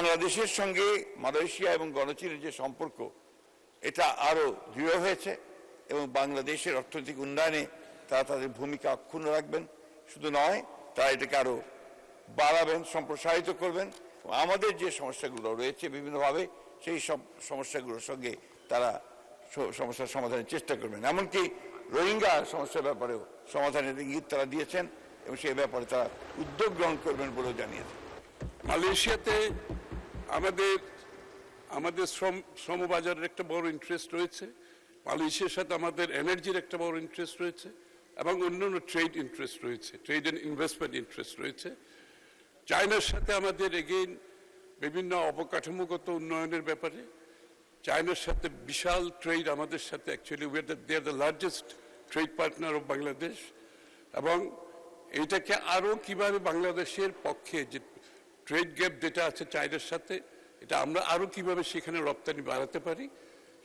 বাংলাদেশের সঙ্গে মালয়েশিয়া এবং গণচীনের যে সম্পর্ক এটা আরো দৃঢ় হয়েছে এবং বাংলাদেশের অর্থনৈতিক উন্নয়নে তারা তাদের ভূমিকা অক্ষুণ্ণ রাখবেন। শুধু নয়, তারা এটাকে আরো বাড়াবেন, সম্প্রসারিত করবেন। আমাদের যে সমস্যাগুলো রয়েছে বিভিন্নভাবে সেই সব সমস্যাগুলোর সঙ্গে তারা সমস্যার সমাধানের চেষ্টা করবেন। এমনকি রোহিঙ্গা সমস্যার ব্যাপারেও সমাধানের ইঙ্গিত তারা দিয়েছেন এবং সেই ব্যাপারে তারা উদ্যোগ গ্রহণ করবেন বলেও জানিয়েছেন। মালয়েশিয়াতে আমাদের শ্রমবাজারের একটা বড় ইন্টারেস্ট রয়েছে, মালয়েশিয়ার সাথে আমাদের এনার্জির একটা বড় ইন্টারেস্ট রয়েছে এবং অন্যান্য ট্রেড ইন্টারেস্ট রয়েছে, ট্রেড অ্যান্ড ইনভেস্টমেন্ট ইন্টারেস্ট রয়েছে। চায়নার সাথে আমাদের এগেইন বিভিন্ন অবকাঠামোগত উন্নয়নের ব্যাপারে চায়নার সাথে বিশাল ট্রেড আমাদের সাথে, actually they are the largest trade partner of Bangladesh. এবং এইটাকে আরও কিভাবে বাংলাদেশের পক্ষে যে ট্রেড গ্যাপ যেটা আছে চায়নার সাথে, এটা আমরা আরও কিভাবে সেখানে রপ্তানি বাড়াতে পারি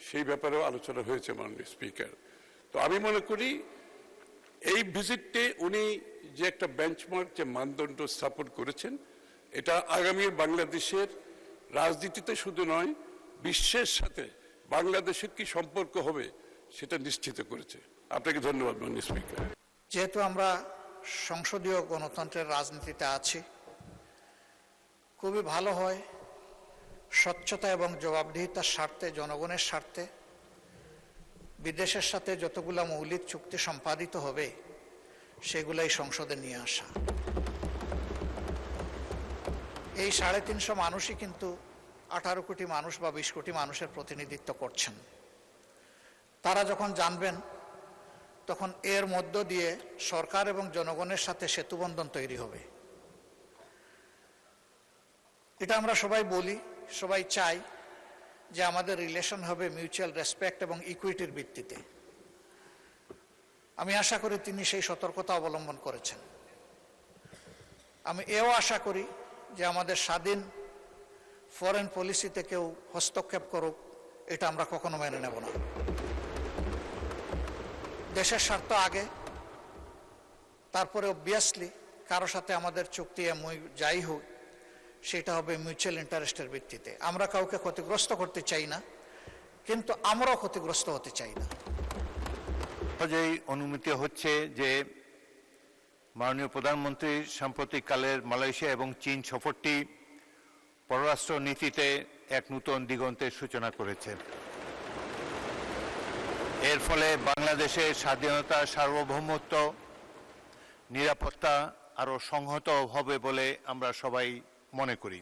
সেই ব্যাপারেও আলোচনা হয়েছে মাননীয় স্পিকার। তো আমি মনে করি এই ভিজিটে উনি যে একটা বেঞ্চমার্ক, যে মানদণ্ড স্থাপন করেছেন, এটা আগামী বাংলাদেশের রাজনীতিতে শুধু নয়, বিশ্বের সাথে বাংলাদেশের কি সম্পর্ক হবে সেটা নিশ্চিত করেছে। আপনাকে ধন্যবাদ মাননীয় স্পিকার। যেহেতু আমরা সংসদীয় গণতন্ত্রের রাজনীতিতে আছি, খুবই ভালো হয় স্বচ্ছতা এবং জবাবদিহিতার স্বার্থে, জনগণের স্বার্থে বিদেশের সাথে যতগুলো মৌলিক চুক্তি সম্পাদিত হবে সেগুলাই সংসদে নিয়ে আসা। এই 350 মানুষই কিন্তু 18 কোটি মানুষ বা 20 কোটি মানুষের প্রতিনিধিত্ব করছেন। তারা যখন জানবেন তখন এর মধ্য দিয়ে সরকার এবং জনগণের সাথে সেতুবন্ধন তৈরি হবে। এটা আমরা সবাই বলি, সবাই চাই যে আমাদের রিলেশন হবে মিউচুয়াল রেসপেক্ট এবং ইকুইটির ভিত্তিতে। আমি আশা করি তিনি সেই সতর্কতা অবলম্বন করেছেন। আমি এও আশা করি যে আমাদের স্বাধীন ফরেন পলিসিতে কেউ হস্তক্ষেপ করুক, এটা আমরা কখনো মেনে নেব না। দেশের স্বার্থ আগে, তারপরে অবভিয়াসলি কারো সাথে আমাদের চুক্তি যাই হোক সেটা হবে মিউচুয়াল ইন্টারেস্টের ভিত্তিতে। আমরা কাউকে ক্ষতিগ্রস্ত করতে চাই না, কিন্তু আমরাও ক্ষতিগ্রস্ত হতে চাই না। যেই অনুমতি হচ্ছে যে মাননীয় প্রধানমন্ত্রীর সাম্প্রতিককালের মালয়েশিয়া এবং চীন সফরটি পররাষ্ট্র নীতিতে এক নূতন দিগন্তের সূচনা করেছে। এর ফলে বাংলাদেশের স্বাধীনতা, সার্বভৌমত্ব, নিরাপত্তা আরও সংহত হবে বলে আমরা সবাই মনে করি।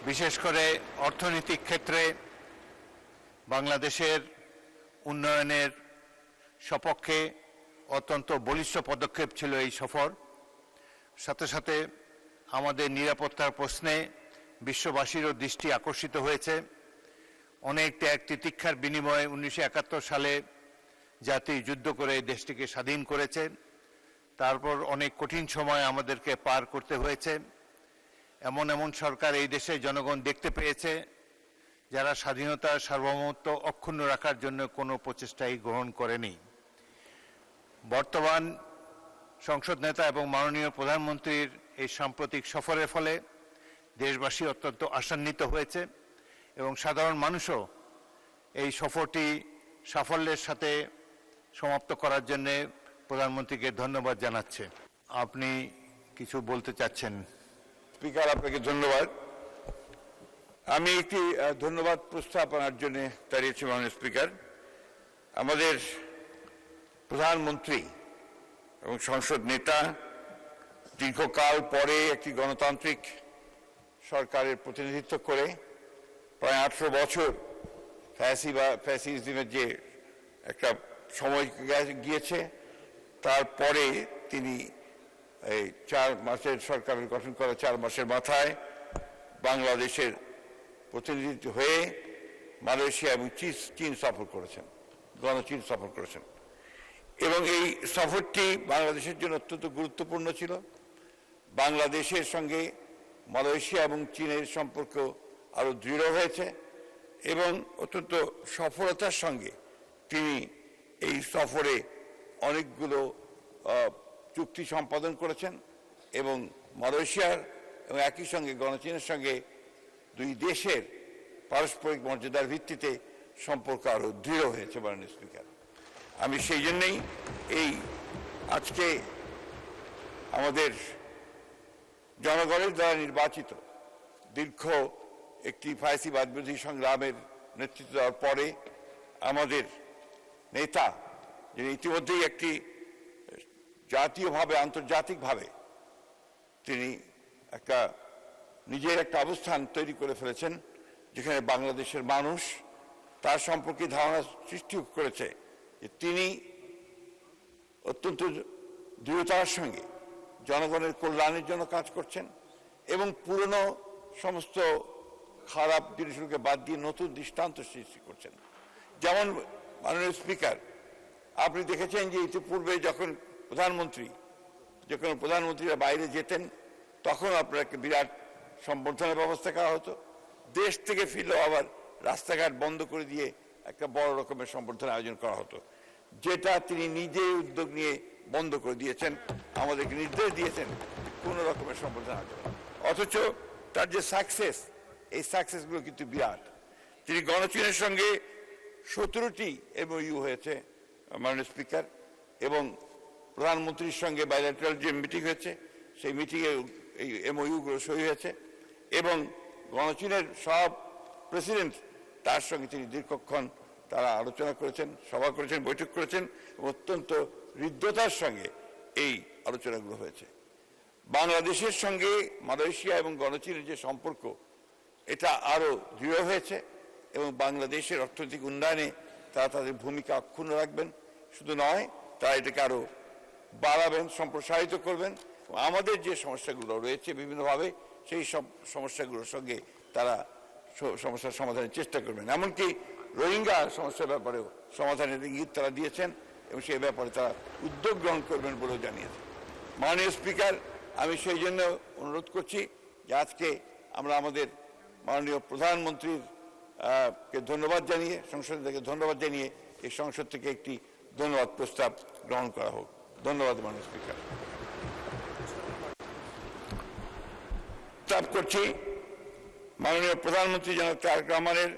বিশেষ করে অর্থনৈতিক ক্ষেত্রে বাংলাদেশের উন্নয়নের সপক্ষে অত্যন্ত বলিষ্ঠ পদক্ষেপ ছিল এই সফর। সাথে সাথে আমাদের নিরাপত্তার প্রশ্নে বিশ্ববাসীরও দৃষ্টি আকর্ষিত হয়েছে। অনেক ত্যাগ তিতিক্ষার বিনিময়ে 1971 সালে জাতি যুদ্ধ করে দেশটিকে স্বাধীন করেছে। তারপর অনেক কঠিন সময় আমাদেরকে পার করতে হয়েছে। এমন এমন সরকার এই দেশে জনগণ দেখতে পেয়েছে যারা স্বাধীনতা, সার্বভৌমত্ব অক্ষুণ্ণ রাখার জন্য কোনো প্রচেষ্টাই গ্রহণ করেনি। বর্তমান সংসদ নেতা এবং মাননীয় প্রধানমন্ত্রীর এই সাম্প্রতিক সফরের ফলে দেশবাসী অত্যন্ত আশান্বিত হয়েছে এবং সাধারণ মানুষও এই সফরটি সাফল্যের সাথে সমাপ্ত করার জন্য প্রধানমন্ত্রীকে ধন্যবাদ জানাচ্ছে। আপনি কিছু বলতে চাচ্ছেন? স্পিকার, আপনাকে ধন্যবাদ। আমি একটি ধন্যবাদ প্রস্তাবনার জন্য দাঁড়িয়েছি মাননীয় স্পিকার। আমাদের প্রধানমন্ত্রী এবং সংসদ নেতা দীর্ঘকাল পরে একটি গণতান্ত্রিক সরকারের প্রতিনিধিত্ব করে প্রায় 18 বছর ফ্যাসিজমের যে একটা সময় গিয়েছে, তারপরে তিনি এই 4 মাসের সরকারের গঠন করা 4 মাসের মাথায় বাংলাদেশের প্রতিনিধিত্ব হয়ে মালয়েশিয়া এবং চীন সফর করেছেন, গণচীন সফর করেছেন। এবং এই সফরটি বাংলাদেশের জন্য অত্যন্ত গুরুত্বপূর্ণ ছিল। বাংলাদেশের সঙ্গে মালয়েশিয়া এবং চীনের সম্পর্ক আরো দৃঢ় হয়েছে এবং অত্যন্ত সফলতার সঙ্গে তিনি এই সফরে অনেকগুলো চুক্তি সম্পাদন করেছেন এবং মালয়েশিয়ার এবং একই সঙ্গে গণচীনের সঙ্গে দুই দেশের পারস্পরিক মর্যাদার ভিত্তিতে সম্পর্ক আরো দৃঢ় হয়েছে মাননীয় স্পিকার। আমি সেই জন্যই এই আজকে আমাদের জনগণের দ্বারা নির্বাচিত দীর্ঘ একটি ফাঁসিবাদ বিরোধী সংগ্রামের নেতৃত্ব দেওয়ার পরে আমাদের নেতা যিনি ইতিমধ্যেই একটি জাতীয়ভাবে আন্তর্জাতিকভাবে তিনি নিজের একটা অবস্থান তৈরি করে ফেলেছেন, যেখানে বাংলাদেশের মানুষ তার সম্পর্কে ধারণা সৃষ্টি করেছে যে তিনি অত্যন্ত দৃঢ়তার সঙ্গে জনগণের কল্যাণের জন্য কাজ করছেন এবং পুরনো সমস্ত খারাপ জিনিসগুলোকে বাদ দিয়ে নতুন দৃষ্টান্ত সৃষ্টি করছেন। যেমন মাননীয় স্পিকার, আপনি দেখেছেন যে ইতিপূর্বে যখন প্রধানমন্ত্রীরা বাইরে যেতেন তখন আপনার একটা বিরাট সম্বর্ধনার ব্যবস্থা করা হতো। দেশ থেকে ফিরলেও আবার রাস্তাঘাট বন্ধ করে দিয়ে একটা বড় রকমের সম্বর্ধনা আয়োজন করা হতো, যেটা তিনি নিজেই উদ্যোগ নিয়ে বন্ধ করে দিয়েছেন, আমাদেরকে নির্দেশ দিয়েছেন কোনো রকমের সম্বর্ধনা আয়োজন। অথচ তার যে সাকসেস, এই সাকসেসগুলো কিন্তু বিরাট। তিনি গণচীনের সঙ্গে 17টি MOU হয়েছে মাননীয় স্পিকার, এবং প্রধানমন্ত্রীর সঙ্গে বাইলেটারাল যে মিটিং হয়েছে সেই মিটিংয়ে এই MOU গুলো সই হয়েছে, এবং গণচীনের সব প্রেসিডেন্ট তার সঙ্গে তিনি দীর্ঘক্ষণ তারা আলোচনা করেছেন, সভা করেছেন, বৈঠক করেছেন, অত্যন্ত হৃদ্যতার সঙ্গে এই আলোচনাগুলো হয়েছে। বাংলাদেশের সঙ্গে মালয়েশিয়া এবং গণচীনের যে সম্পর্ক, এটা আরো দৃঢ় হয়েছে এবং বাংলাদেশের অর্থনৈতিক উন্নয়নে তারা তাদের ভূমিকা অক্ষুণ্ণ রাখবেন। শুধু নয়, তারা এটাকে আরো বাড়াবেন, সম্প্রসারিত করবেন। আমাদের যে সমস্যাগুলো রয়েছে বিভিন্নভাবে, সেই সব সমস্যাগুলোর সঙ্গে তারা সমস্যার সমাধানের চেষ্টা করবেন। এমনকি রোহিঙ্গা সমস্যার ব্যাপারেও সমাধানের ইঙ্গিত তারা দিয়েছেন এবং সেই ব্যাপারে তারা উদ্যোগ গ্রহণ করবেন বলেও জানিয়েছেন। মাননীয় স্পিকার, আমি সেই জন্য অনুরোধ করছি যে আজকে আমরা আমাদের মাননীয় প্রধানমন্ত্রীর কে ধন্যবাদ জানিয়ে, সংসদ থেকে ধন্যবাদ জানিয়ে এই সংসদ থেকে একটি ধন্যবাদ প্রস্তাব গ্রহণ করা হোক। ধন্যবাদ মাননীয় স্পিকার। প্রস্তাব করছি মাননীয় প্রধানমন্ত্রী জনাব তারেক রহমানের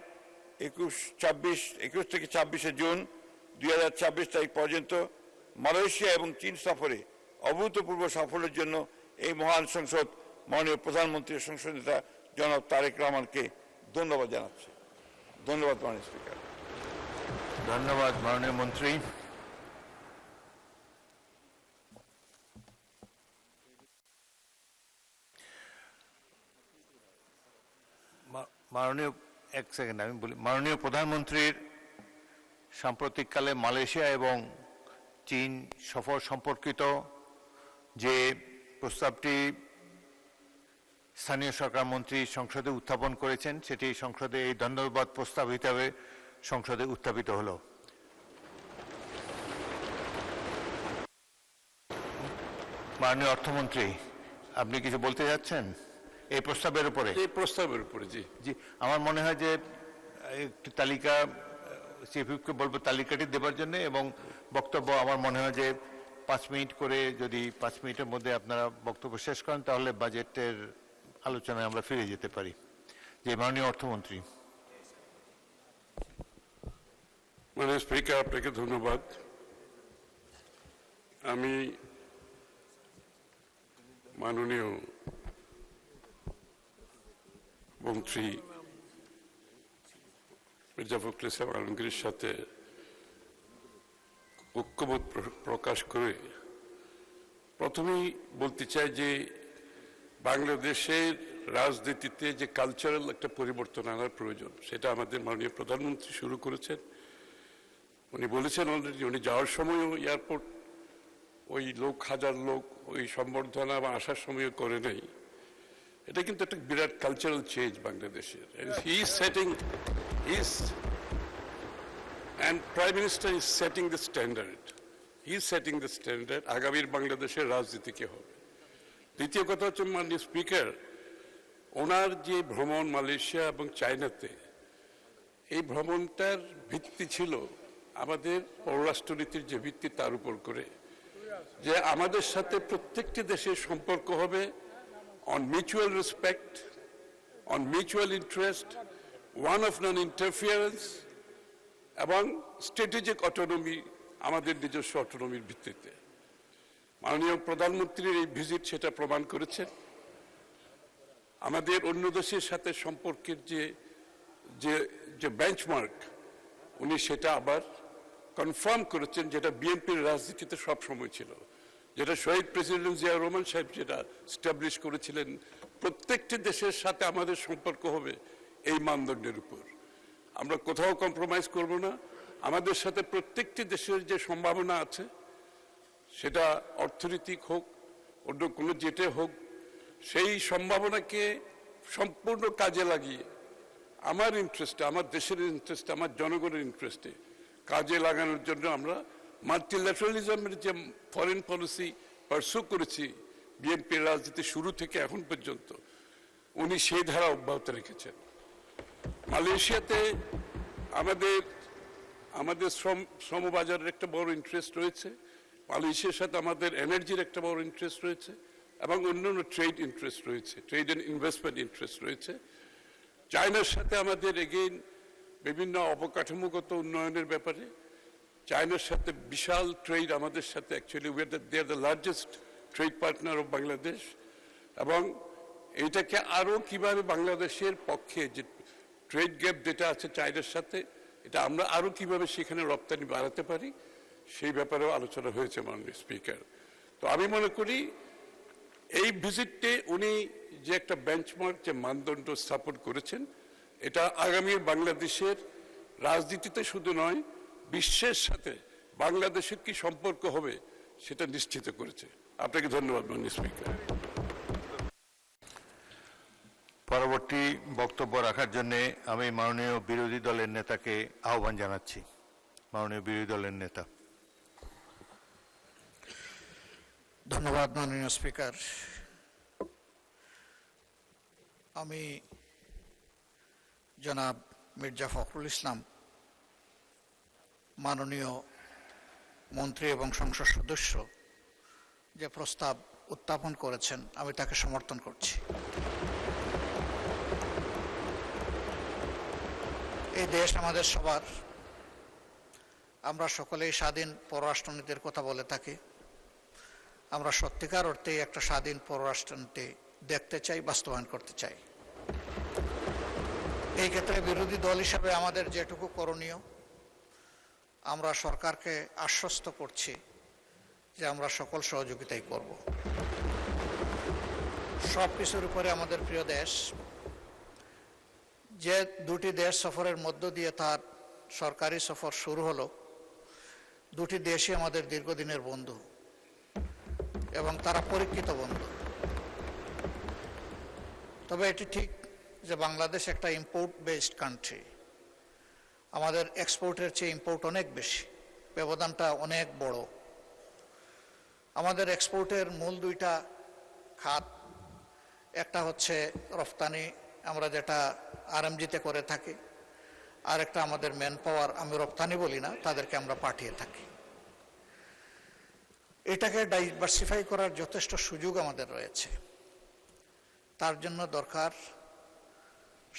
21 থেকে 26 জুন 2026 তারিখ পর্যন্ত মালয়েশিয়া এবং চীন সফরে অভূতপূর্ব সাফল্যের জন্য এই মহান সংসদ মাননীয় প্রধানমন্ত্রীর সংসদ নেতা জনাব তারেক রহমানকে ধন্যবাদ জানাচ্ছে। ধন্যবাদ মাননীয় স্পিকার। ধন্যবাদ মাননীয় মন্ত্রী। মাননীয় এক সেকেন্ড আমি বলি, মাননীয় প্রধানমন্ত্রীর সাম্প্রতিককালে মালয়েশিয়া এবং চীন সফর সম্পর্কিত যে প্রস্তাবটি স্থানীয় সরকার মন্ত্রী সংসদে উত্থাপন করেছেন, সেটি সংসদে এই ধন্যবাদ প্রস্তাব হিসাবে সংসদে উত্থাপিত হলো। মাননীয় অর্থমন্ত্রী, আপনি কিছু বলতে যাচ্ছেন এই প্রস্তাবের উপরে? এই প্রস্তাবের উপরে জি, আমার মনে হয় যে একটি তালিকা চিফ হুইপকে বলবো তালিকাটি দেবার জন্য, এবং বক্তব্য আমার মনে হয় যে 5 মিনিট করে, যদি 5 মিনিটের মধ্যে আপনারা বক্তব্য শেষ করেন তাহলে বাজেটের আলোচনায় আমরা ফিরে যেতে পারি। যে মাননীয় অর্থমন্ত্রী। মাননীয় স্পিকার, আপনাকে ধন্যবাদ। আমি মাননীয় মন্ত্রী মির্জা ফখরুল ইসলাম আলমগীরের সাথে ঐক্যবোধ প্রকাশ করে প্রথমেই বলতে চাই যে বাংলাদেশের রাজনীতিতে যে কালচারাল একটা পরিবর্তন আনার প্রয়োজন, সেটা আমাদের মাননীয় প্রধানমন্ত্রী শুরু করেছেন। উনি বলেছেন অলরেডি, উনি যাওয়ার সময়ও এয়ারপোর্ট ওই হাজার লোক ওই সম্বর্ধনা বা আসার সময়ও করে নাই। এটা কিন্তু একটা বিরাট কালচারাল চেঞ্জ বাংলাদেশের। And Prime Minister is setting the standard. He is setting the standard. আগামীর বাংলাদেশের রাজনীতি কি হবে। দ্বিতীয় কথা হচ্ছে মাননীয় স্পিকার, ওনার যে ভ্রমণ মালয়েশিয়া এবং চায়নাতে, এই ভ্রমণটার ভিত্তি ছিল আমাদের পররাষ্ট্রনীতির যে ভিত্তি তার উপর করে, যে আমাদের সাথে প্রত্যেকটি দেশের সম্পর্ক হবে on mutual respect on mutual interest, one of non-interference এবং স্ট্র্যাটেজিক অটোনমি, আমাদের নিজস্ব অটোনমির ভিত্তিতে। মাননীয় প্রধানমন্ত্রীর এই ভিজিট সেটা প্রমাণ করেছেন। আমাদের অন্য দেশের সাথে সম্পর্কের যে বেঞ্চমার্ক, উনি সেটা আবার কনফার্ম করেছেন, যেটা বিএনপির রাজনীতিতে সব সময় ছিল, যেটা শহীদ প্রেসিডেন্ট জিয়া রহমান সাহেব যেটা স্টাবলিশ করেছিলেন, প্রত্যেকটি দেশের সাথে আমাদের সম্পর্ক হবে এই মানদণ্ডের উপর। আমরা কোথাও কম্প্রোমাইজ করব না। আমাদের সাথে প্রত্যেকটি দেশের যে সম্ভাবনা আছে, সেটা অর্থনৈতিক হোক, অন্য কোনো জেটে হোক, সেই সম্ভাবনাকে সম্পূর্ণ কাজে লাগিয়ে আমার ইন্টারেস্টে, আমার দেশের ইন্টারেস্টে, আমার জনগণের ইন্টারেস্টে কাজে লাগানোর জন্য আমরা মাল্টিল্যাটারালিজমের যে ফরেন পলিসি পারসু করেছি বিএনপির রাজনীতি শুরু থেকে এখন পর্যন্ত, উনি সেই ধারা অব্যাহত রেখেছেন। মালয়েশিয়াতে আমাদের শ্রমবাজারের একটা বড় ইন্টারেস্ট রয়েছে, মালয়েশিয়ার সাথে আমাদের এনার্জির একটা বড় ইন্টারেস্ট রয়েছে, এবং অন্যান্য ট্রেড ইন্টারেস্ট রয়েছে, ট্রেড অ্যান্ড ইনভেস্টমেন্ট ইন্টারেস্ট রয়েছে। চায়নার সাথে আমাদের এগেইন বিভিন্ন অবকাঠামোগত উন্নয়নের ব্যাপারে চায়নার সাথে বিশাল ট্রেড, আমাদের সাথে actually they are the largest trade partner of Bangladesh. এবং এইটাকে আরও কিভাবে বাংলাদেশের পক্ষে যে ট্রেড গ্যাপ যেটা আছে চায়নার সাথে, এটা আমরা আরও কিভাবে সেখানে রপ্তানি বাড়াতে পারি, সেই ব্যাপারেও আলোচনা হয়েছে মাননীয় স্পিকার। তো আমি মনে করি এই ভিজিটে উনি যে একটা বেঞ্চমার্ক, যে মানদণ্ড স্থাপন করেছেন, এটা আগামী বাংলাদেশের রাজনীতিতে শুধু নয়, বিশ্বের সাথে বাংলাদেশের কি সম্পর্ক হবে সেটা নিশ্চিত করেছে। আপনাকে ধন্যবাদ মাননীয় স্পিকার। পরবর্তী বক্তব্য রাখার জন্য আমি মাননীয় বিরোধী দলের নেতাকে আহ্বান জানাচ্ছি। মাননীয় বিরোধী দলের নেতা। ধন্যবাদ মাননীয় স্পিকার। আমি জনাব মির্জা ফখরুল ইসলাম, মাননীয় মন্ত্রী এবং সংসদ সদস্য যে প্রস্তাব উত্থাপন করেছেন, আমি তাকে সমর্থন করছি। এই দেশ আমাদের সবার। আমরা সকলেই স্বাধীন পররাষ্ট্রনীতির কথা বলে থাকি। আমরা সত্যিকার অর্থে একটা স্বাধীন পররাষ্ট্রনীতি দেখতে চাই, বাস্তবায়ন করতে চাই। এই ক্ষেত্রে বিরোধী দল হিসাবে আমাদের যেটুকু করণীয়, আমরা সরকারকে আশ্বস্ত করছি যে আমরা সকল সহযোগিতাই করব। সব কিছুর উপরে আমাদের প্রিয় দেশ, যে দুটি দেশ সফরের মধ্য দিয়ে তার সরকারি সফর শুরু হলো, দুটি দেশই আমাদের দীর্ঘদিনের বন্ধু এবং তারা পরীক্ষিত বন্ধু। তবে এটি ঠিক যে বাংলাদেশ একটা ইম্পোর্ট বেসড কান্ট্রি। আমাদের এক্সপোর্টের চেয়ে ইম্পোর্ট অনেক বেশি, ব্যবধানটা অনেক বড়। আমাদের এক্সপোর্টের মূল দুইটা খাত, একটা হচ্ছে রফতানি, আমরা যেটা আরএমজিতে করে থাকি, আর একটা আমাদের ম্যান পাওয়ার, আমি রপ্তানি বলি না, তাদেরকে আমরা পাঠিয়ে থাকি। এটাকে ডাইভার্সিফাই করার যথেষ্ট সুযোগ আমাদের রয়েছে। তার জন্য দরকার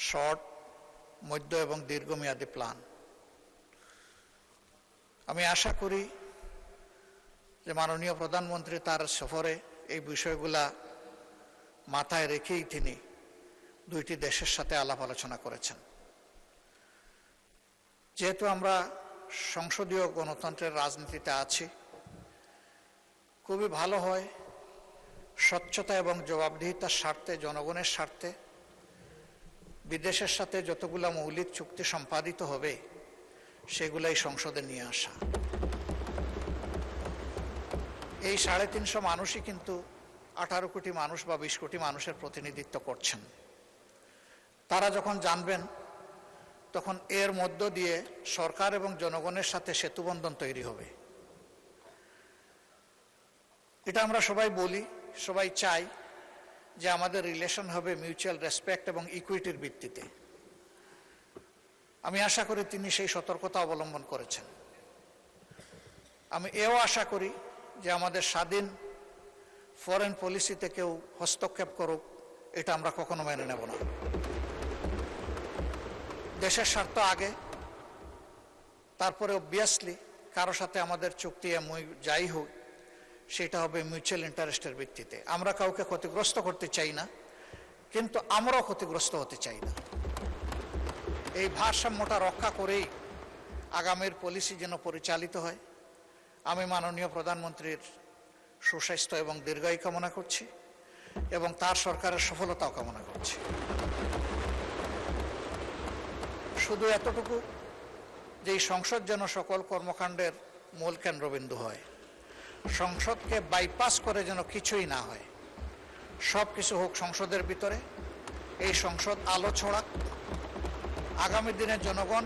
শর্ট, মধ্য এবং দীর্ঘমেয়াদী প্ল্যান। আমি আশা করি যে মাননীয় প্রধানমন্ত্রী তার সফরে এই বিষয়গুলা মাথায় রেখেই তিনি দুইটি দেশের সাথে আলাপ আলোচনা করেছেন। যেহেতু আমরা সংসদীয় গণতন্ত্রের রাজনীতিতে আছি, খুবই ভালো হয় স্বচ্ছতা এবং জবাবদিহিতার স্বার্থে, জনগণের স্বার্থে বিদেশের সাথে যতগুলা মৌলিক চুক্তি সম্পাদিত হবে সেগুলাই সংসদে নিয়ে আসা। এই 350 মানুষই কিন্তু 18 কোটি মানুষ বা 20 কোটি মানুষের প্রতিনিধিত্ব করছেন। তারা যখন জানবেন, তখন এর মধ্য দিয়ে সরকার এবং জনগণের সাথে সেতুবন্ধন তৈরি হবে। এটা আমরা সবাই বলি, সবাই চাই যে আমাদের রিলেশন হবে মিউচুয়াল রেসপেক্ট এবং ইকুইটির ভিত্তিতে। আমি আশা করি তিনি সেই সতর্কতা অবলম্বন করেছেন। আমি এও আশা করি যে আমাদের স্বাধীন ফরেন পলিসিতে কেউ হস্তক্ষেপ করুক, এটা আমরা কখনো মেনে নেব না। দেশের স্বার্থ আগে, তারপরে অবভিয়াসলি কারো সাথে আমাদের চুক্তি যাই হোক সেটা হবে মিউচুয়াল ইন্টারেস্টের ভিত্তিতে। আমরা কাউকে ক্ষতিগ্রস্ত করতে চাই না, কিন্তু আমরাও ক্ষতিগ্রস্ত হতে চাই না। এই ভারসাম্যটা রক্ষা করেই আগামীর পলিসি যেন পরিচালিত হয়। আমি মাননীয় প্রধানমন্ত্রীর সুস্বাস্থ্য এবং দীর্ঘায়ু কামনা করছি এবং তার সরকারের সফলতাও কামনা করছি। শুধু এতটুকু যে এই সংসদ যেন সকল কর্মকাণ্ডের মূল কেন্দ্রবিন্দু হয়, সংসদকে বাইপাস করে যেন কিছুই না হয়, সব কিছু হোক সংসদের ভিতরে। এই সংসদ আলো ছড়াক, আগামী দিনে জনগণ,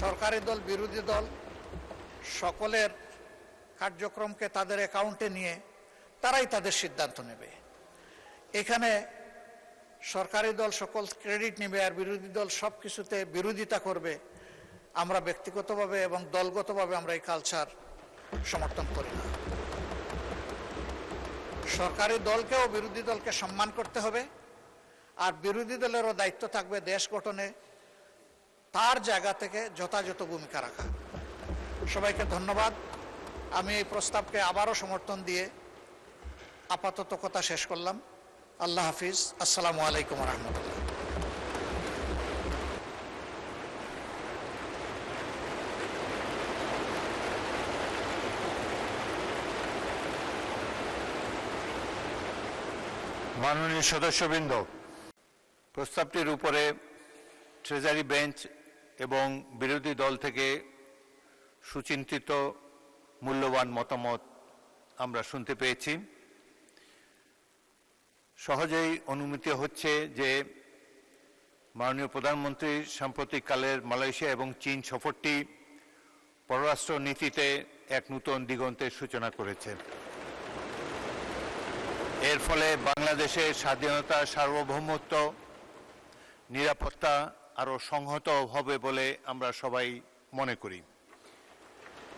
সরকারি দল, বিরোধী দল সকলের কার্যক্রমকে তাদের অ্যাকাউন্টে নিয়ে তারাই তাদের সিদ্ধান্ত নেবে। এখানে সরকারি দল সকল ক্রেডিট নেবে আর বিরোধী দল সব কিছুতে বিরোধিতা করবে, আমরা ব্যক্তিগতভাবে এবং দলগতভাবে আমরা এই কালচার সমর্থন করি না। সরকারি দলকেও বিরোধী দলকে সম্মান করতে হবে, আর বিরোধী দলেরও দায়িত্ব থাকবে দেশ গঠনে তার জায়গা থেকে যথাযথ ভূমিকা রাখা। সবাইকে ধন্যবাদ। আমি এই প্রস্তাবকে আবারও সমর্থন দিয়ে আপাতত কথা শেষ করলাম। আল্লাহ হাফিজ। আসসালামু আলাইকুম রহমতুল্লাহ। মাননীয় সদস্যবৃন্দ, প্রস্তাবটির উপরে ট্রেজারি বেঞ্চ এবং বিরোধী দল থেকে সুচিন্তিত মূল্যবান মতামত আমরা শুনতে পেয়েছি। সহজেই অনুমিত হচ্ছে যে মাননীয় প্রধানমন্ত্রীর সাম্প্রতিককালের মালয়েশিয়া এবং চীন সফরটি পররাষ্ট্র নীতিতে এক নূতন দিগন্তের সূচনা করেছে। এর ফলে বাংলাদেশের স্বাধীনতা, সার্বভৌমত্ব, নিরাপত্তা আরও সংহত হবে বলে আমরা সবাই মনে করি।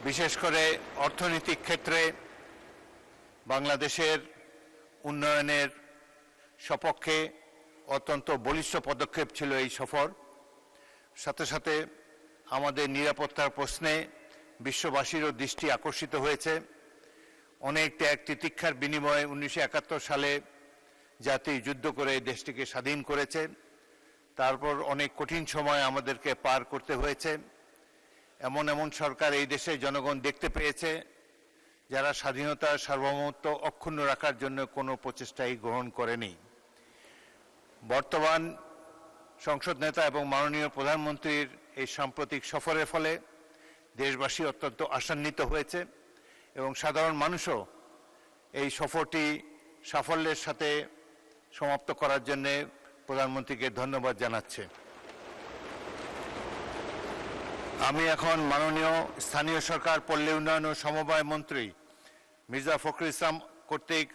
বিশেষ করে অর্থনৈতিক ক্ষেত্রে বাংলাদেশের উন্নয়নের সপক্ষে অত্যন্ত বলিষ্ঠ পদক্ষেপ ছিল এই সফর। সাথে সাথে আমাদের নিরাপত্তার প্রশ্নে বিশ্ববাসীরও দৃষ্টি আকর্ষিত হয়েছে। অনেক ত্যাগ তিতিক্ষার বিনিময়ে 1971 সালে জাতি যুদ্ধ করে দেশটিকে স্বাধীন করেছে। তারপর অনেক কঠিন সময় আমাদেরকে পার করতে হয়েছে। এমন এমন সরকার এই দেশে জনগণ দেখতে পেয়েছে যারা স্বাধীনতার সার্বভৌমত্ব অক্ষুণ্ণ রাখার জন্য কোনো প্রচেষ্টাই গ্রহণ করেনি। বর্তমান সংসদ নেতা এবং মাননীয় প্রধানমন্ত্রীর এই সাম্প্রতিক সফরের ফলে দেশবাসী অত্যন্ত আশান্বিত হয়েছে এবং সাধারণ মানুষও এই সফরটি সাফল্যের সাথে সমাপ্ত করার জন্য প্রধানমন্ত্রীকে ধন্যবাদ জানাচ্ছে। আমি এখন মাননীয় স্থানীয় সরকার, পল্লী উন্নয়ন ও সমবায় মন্ত্রী মির্জা ফখরুল ইসলাম কর্তৃক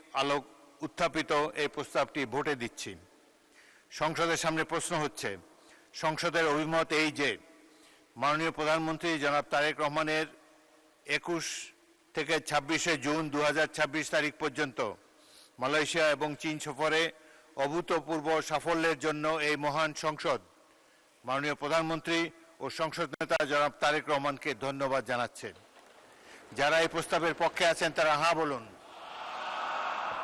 উত্থাপিত এই প্রস্তাবটি ভোটে দিচ্ছি। সংসদের সামনে প্রশ্ন হচ্ছে, সংসদের অভিমত এই যে মাননীয় প্রধানমন্ত্রী জনাব তারেক রহমানের 21 থেকে 26 জুন 2026 তারিখ পর্যন্ত মালয়েশিয়া এবং চীন সফরে অভূতপূর্ব সাফল্যের জন্য এই মহান সংসদ মাননীয় প্রধানমন্ত্রী ও সংসদ নেতা জনাব তারেক রহমানকে ধন্যবাদ জানাচ্ছে। যারা এই প্রস্তাবের পক্ষে আছেন তারা হ্যাঁ বলুন,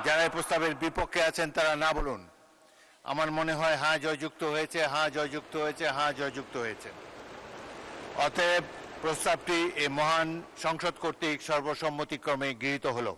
যারা এই প্রস্তাবের বিপক্ষে আছেন তারা না বলুন। আমার মনে হয় হ্যাঁ জয়যুক্ত হয়েছে, হ্যাঁ জয়যুক্ত হয়েছে, হ্যাঁ জয়যুক্ত হয়েছে। অতএব প্রস্তাবটি এই মহান সংসদ কর্তৃক সর্বসম্মতিক্রমে গৃহীত হলো।